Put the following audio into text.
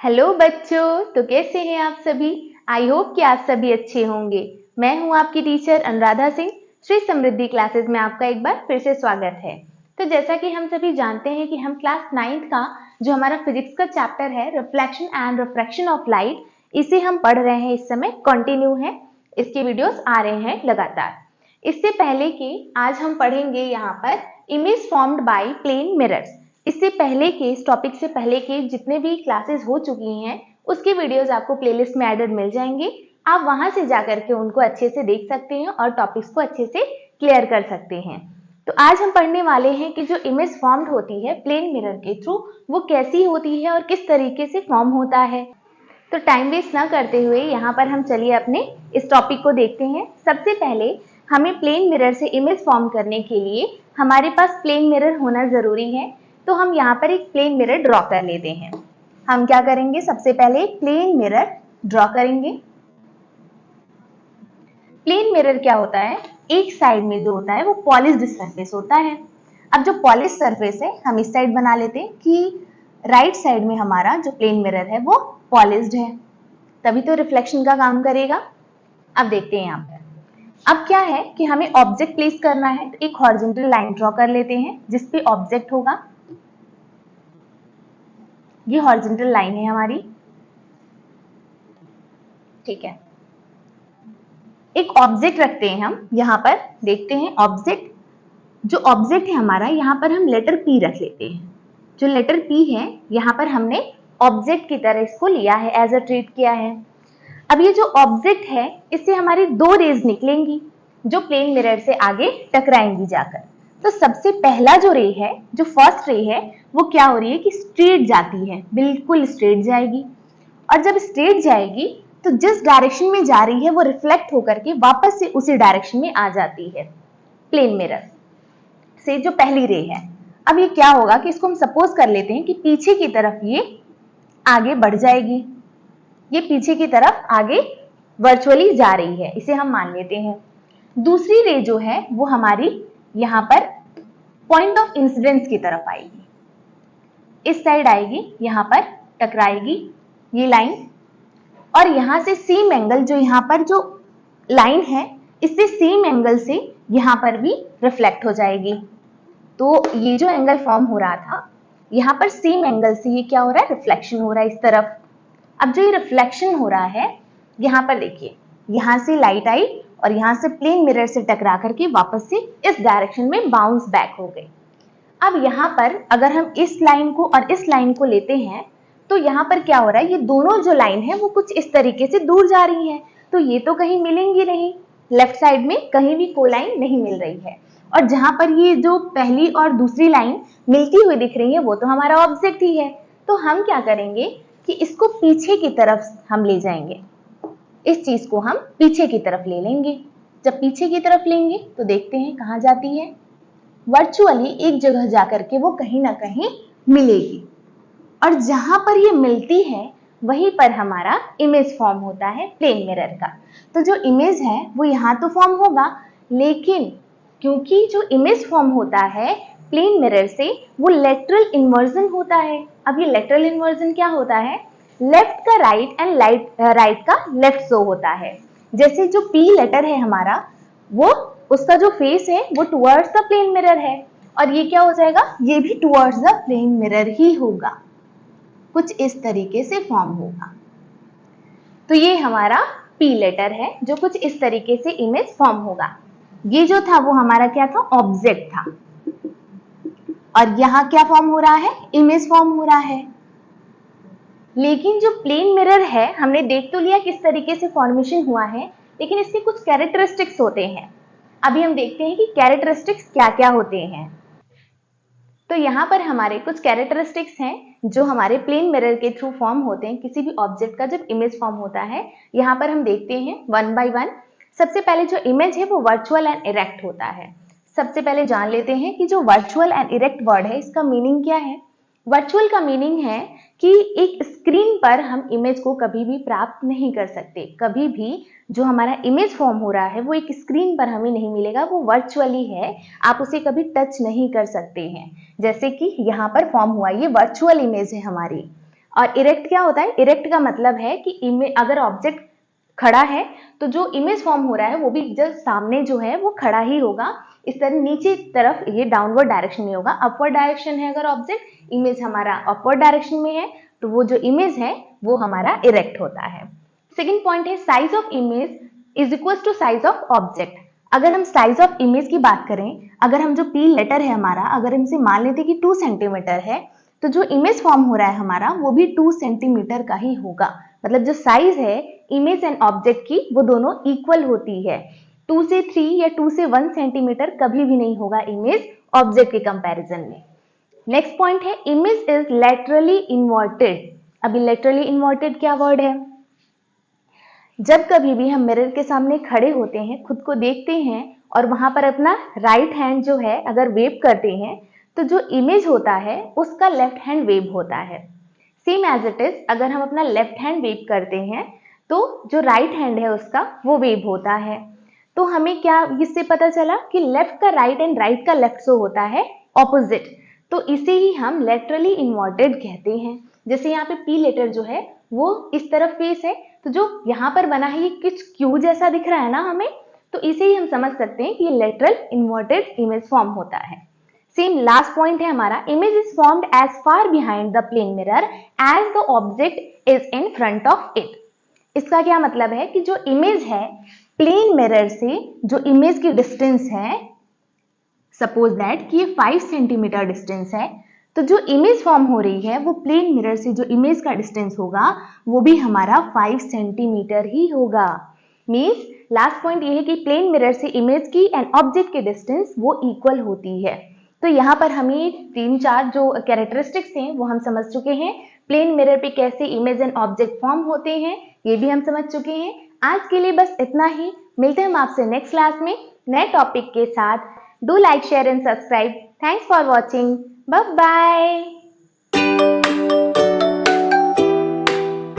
Hello बच्चों, तो कैसे हैं आप सभी। आई होप कि आप सभी अच्छे होंगे। मैं हूं आपकी टीचर अनुराधा सिंह। श्री समृद्धि क्लासेस में आपका एक बार फिर से स्वागत है। तो जैसा कि हम सभी जानते हैं कि हम क्लास 9th का जो हमारा फिजिक्स का चैप्टर है reflection and refraction of light, इसे हम पढ़ रहे हैं। इस समय कंटिन्यू है, इसके वीडियोस आ रहे हैं लगातार। इससे पहले कि आज हम पढ़ेंगे यहाँ पर image formed by plane mirrors. इससे पहले के इस टॉपिक से पहले के जितने भी क्लासेस हो चुकी हैं उसके वीडियोस आपको प्लेलिस्ट में एडेड मिल जाएंगे। आप वहां से जाकर के उनको अच्छे से देख सकते हैं और टॉपिक्स को अच्छे से क्लियर कर सकते हैं। तो आज हम पढ़ने वाले हैं कि जो इमेज फॉर्म्ड होती है प्लेन मिरर के थ्रू वो कैसी होती है और किस तरीके से फॉर्म होता है। तो टाइम वेस्ट ना करते हुए यहाँ पर हम चलिए अपने इस टॉपिक को देखते हैं। सबसे पहले हमें प्लेन मिरर से इमेज फॉर्म करने के लिए हमारे पास प्लेन मिरर होना जरूरी है। तो हम यहाँ पर एक प्लेन मिरर ड्रॉ कर लेते हैं। हम क्या करेंगे, सबसे पहले प्लेन मिरर ड्रॉ करेंगे। प्लेन मिरर क्या होता है, एक साइड में जो होता है वो पॉलिश्ड सरफेस होता है। अब जो पॉलिश सरफेस है हम इस साइड बना लेते हैं कि राइट साइड में हमारा जो प्लेन मिरर है वो पॉलिश्ड है, तभी तो रिफ्लेक्शन का काम करेगा। अब देखते हैं यहाँ पर। अब क्या है कि हमें ऑब्जेक्ट प्लेस करना है, तो एक हॉरिजॉन्टल लाइन ड्रॉ कर लेते हैं जिसपे ऑब्जेक्ट होगा। ये हॉरिजॉन्टल लाइन है हमारी, ठीक है। एक ऑब्जेक्ट रखते हैं हम यहाँ पर, देखते हैं ऑब्जेक्ट। जो ऑब्जेक्ट है हमारा यहाँ पर हम लेटर पी रख लेते हैं। जो लेटर पी है यहाँ पर हमने ऑब्जेक्ट की तरह इसको लिया है, एज अ ट्रीट किया है। अब ये जो ऑब्जेक्ट है इससे हमारी दो रेज निकलेंगी जो प्लेन मिरर से आगे टकराएंगी जाकर। तो सबसे पहला जो रे है, जो फर्स्ट रे है, वो क्या हो रही है कि स्ट्रेट जाती है, बिल्कुल स्ट्रेट जाएगी। और जब स्ट्रेट जाएगी तो जिस डायरेक्शन में जा रही है वो रिफ्लेक्ट होकर के वापस से उसी डायरेक्शन में आ जाती है प्लेन मिरर से, जो पहली रे है। अब ये क्या होगा कि इसको हम सपोज कर लेते हैं कि पीछे की तरफ ये आगे बढ़ जाएगी। ये पीछे की तरफ आगे वर्चुअली जा रही है, इसे हम मान लेते हैं। दूसरी रे जो है वो हमारी यहाँ पर पॉइंट ऑफ इंसिडेंस की तरफ आएगी, इस साइड आएगी, यहाँ पर टकराएगी ये लाइन, और यहाँ से सेम एंगल, जो यहाँ पर जो लाइन है इससे सेम एंगल से यहाँ पर भी रिफ्लेक्ट हो जाएगी। तो ये जो एंगल फॉर्म हो रहा था यहाँ पर सेम एंगल से ये क्या हो रहा है, रिफ्लेक्शन हो रहा है इस तरफ। अब जो ये रिफ्लेक्शन हो रहा है यहाँ पर देखिए, यहाँ से लाइट आई और यहाँ से प्लेन मिरर से टकरा करके वापस से इस डायरेक्शन में बाउंस बैक हो गई। अब यहाँ पर अगर हम इस लाइन को और इस लाइन को लेते हैं तो यहाँ पर क्या हो रहा है, ये दोनों जो लाइन है वो कुछ इस तरीके से दूर जा रही है, तो ये तो कहीं मिलेंगी नहीं। लेफ्ट साइड में कहीं भी कोई लाइन नहीं मिल रही है, और जहां पर ये जो पहली और दूसरी लाइन मिलती हुई दिख रही है वो तो हमारा ऑब्जेक्ट ही है। तो हम क्या करेंगे कि इसको पीछे की तरफ हम ले जाएंगे, इस चीज को हम पीछे की तरफ ले लेंगे। जब पीछे की तरफ लेंगे तो देखते हैं कहाँ जाती है, वर्चुअली एक जगह जाकर के वो कहीं ना कहीं मिलेगी, और जहां पर ये मिलती है वहीं पर हमारा इमेज फॉर्म होता है प्लेन मिरर का। तो जो इमेज है वो यहाँ तो फॉर्म होगा, लेकिन क्योंकि जो इमेज फॉर्म होता है प्लेन मिरर से वो लेटरल इन्वर्जन होता है। अब ये लेटरल इन्वर्जन क्या होता है, लेफ्ट का राइट एंड राइट का लेफ्ट शो होता है। जैसे जो पी लेटर है हमारा, वो उसका जो फेस है वो टुवर्ड्स द प्लेन मिरर है, और ये क्या हो जाएगा, ये भी टुवर्ड्स द प्लेन मिरर ही होगा, कुछ इस तरीके से फॉर्म होगा। तो ये हमारा पी लेटर है जो कुछ इस तरीके से इमेज फॉर्म होगा। ये जो था वो हमारा क्या था, ऑब्जेक्ट था, और यहाँ क्या फॉर्म हो रहा है, इमेज फॉर्म हो रहा है। लेकिन जो प्लेन मिरर है हमने देख तो लिया किस तरीके से फॉर्मेशन हुआ है, लेकिन इसके कुछ कैरेक्टरिस्टिक्स होते हैं। अभी हम देखते हैं कि कैरेक्टरिस्टिक्स क्या क्या होते हैं। तो यहाँ पर हमारे कुछ कैरेक्टरिस्टिक्स हैं जो हमारे प्लेन मिरर के थ्रू फॉर्म होते हैं। किसी भी ऑब्जेक्ट का जब इमेज फॉर्म होता है यहाँ पर हम देखते हैं वन बाय वन। सबसे पहले जो इमेज है वो वर्चुअल एंड इरेक्ट होता है। सबसे पहले जान लेते हैं कि जो वर्चुअल एंड इरेक्ट वर्ड है इसका मीनिंग क्या है। वर्चुअल का मीनिंग है कि एक स्क्रीन पर हम इमेज को कभी भी प्राप्त नहीं कर सकते। कभी भी जो हमारा इमेज फॉर्म हो रहा है वो एक स्क्रीन पर हमें नहीं मिलेगा, वो वर्चुअली है, आप उसे कभी टच नहीं कर सकते हैं। जैसे कि यहाँ पर फॉर्म हुआ, ये वर्चुअल इमेज है हमारी। और इरेक्ट क्या होता है? इरेक्ट का मतलब है कि अगर ऑब्जेक्ट खड़ा है तो जो इमेज फॉर्म हो रहा है वो भी जस्ट सामने जो है वो खड़ा ही होगा, इस तरह नीचे तरफ ये डाउनवर्ड डायरेक्शन में होगा। अपवर्ड डायरेक्शन है अगर ऑब्जेक्ट, इमेज हमारा अपवर्ड डायरेक्शन में है, तो वो जो इमेज है वो हमारा इरेक्ट होता है। सेकेंड पॉइंट है size of image is equal to size of object. अगर हम साइज ऑफ इमेज की बात करें, अगर हम जो पी लेटर है हमारा, अगर हमसे मान लेते कि 2 सेंटीमीटर है, तो जो इमेज फॉर्म हो रहा है हमारा वो भी 2 सेंटीमीटर का ही होगा। मतलब जो साइज है इमेज एंड ऑब्जेक्ट की वो दोनों इक्वल होती है। 2 से 3 या 2 से 1 सेंटीमीटर कभी भी नहीं होगा इमेज ऑब्जेक्ट के कंपैरिजन में। नेक्स्ट पॉइंट है इमेज इज लेटरली इन्वर्टेड। अभी लेटरली इन्वर्टेड क्या वर्ड है? जब कभी भी हम मिरर के सामने खड़े होते हैं, खुद को देखते हैं और वहां पर अपना राइट हैंड जो है अगर वेव करते हैं, तो जो इमेज होता है उसका लेफ्ट हैंड वेव होता है। सेम एज इट इज, अगर हम अपना लेफ्ट हैंड वेव करते हैं तो जो राइट हैंड है उसका वो वेव होता है। तो हमें क्या इससे पता चला कि लेफ्ट का राइट एंड राइट का लेफ्ट जो होता है ऑपोजिट, तो इसे ही हम लेटरली इन्वर्टेड कहते हैं। जैसे यहाँ पे पी लेटर जो है वो इस तरफ फेस है, तो जो यहाँ पर बना है ये कुछ क्यू जैसा दिख रहा है ना हमें, तो इसे ही हम समझ सकते हैं कि ये लेटरल इन्वर्टेड इमेज फॉर्म होता है। सेम लास्ट पॉइंट है हमारा, image is formed as far behind the plane mirror as the object is in front of it. इसका क्या मतलब है कि जो इमेज है प्लेन मिरर से जो इमेज की डिस्टेंस है, सपोज दैट कि ये 5 सेंटीमीटर डिस्टेंस है, तो जो इमेज फॉर्म हो रही है वो प्लेन मिरर से जो इमेज का डिस्टेंस होगा वो भी हमारा 5 सेंटीमीटर ही होगा। मीन्स लास्ट पॉइंट ये है कि प्लेन मिरर से इमेज की एंड ऑब्जेक्ट की डिस्टेंस वो इक्वल होती है। तो यहाँ पर हमें 3-4 जो कैरेक्टरिस्टिक्स हैं वो हम समझ चुके हैं। प्लेन मिरर पे कैसे इमेज एंड ऑब्जेक्ट फॉर्म होते हैं ये भी हम समझ चुके हैं। आज के लिए बस इतना ही, मिलते हैं हम आपसे नेक्स्ट क्लास में नए टॉपिक के साथ। Do like, share and subscribe. Thanks for watching. Bye bye.